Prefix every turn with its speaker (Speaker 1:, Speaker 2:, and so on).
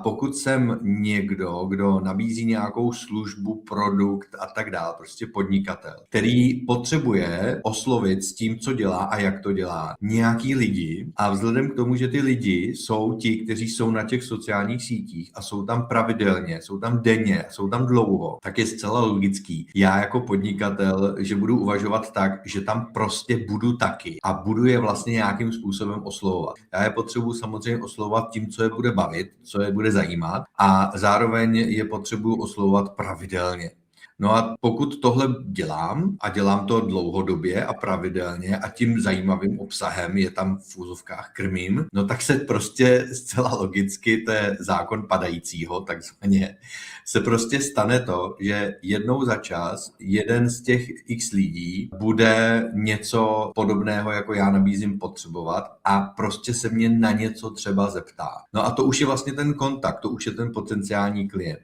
Speaker 1: pokud jsem někdo, kdo nabízí nějakou službu, produkt a tak dále, prostě podnikatel, který potřebuje oslovit s tím, co dělá a jak to dělá, nějaký lidi, a vzhledem k tomu, že ty lidi jsou ti, kteří jsou na těch sociálních sítích a jsou tam pravidelně, jsou tam denně, jsou tam dlouho, tak je zcela logický. Já jako podnikatel, že budu uvažovat tak, že tam prostě budu taky a budu je vlastně nějakým způsobem oslovovat. Já je potřebuji samozřejmě oslovovat tím, co je bude bavit, co je bude zajímat, a zároveň je potřebuji oslovovat pravidelně. No a pokud tohle dělám a dělám to dlouhodobě a pravidelně a tím zajímavým obsahem je tam v úzovkách krmím, no tak se prostě zcela logicky, to je zákon padajícího, takzvaně, se prostě stane to, že jednou za čas jeden z těch x lidí bude něco podobného, jako já nabízím, potřebovat a prostě se mě na něco třeba zeptá. No a to už je vlastně ten kontakt, to už je ten potenciální klient.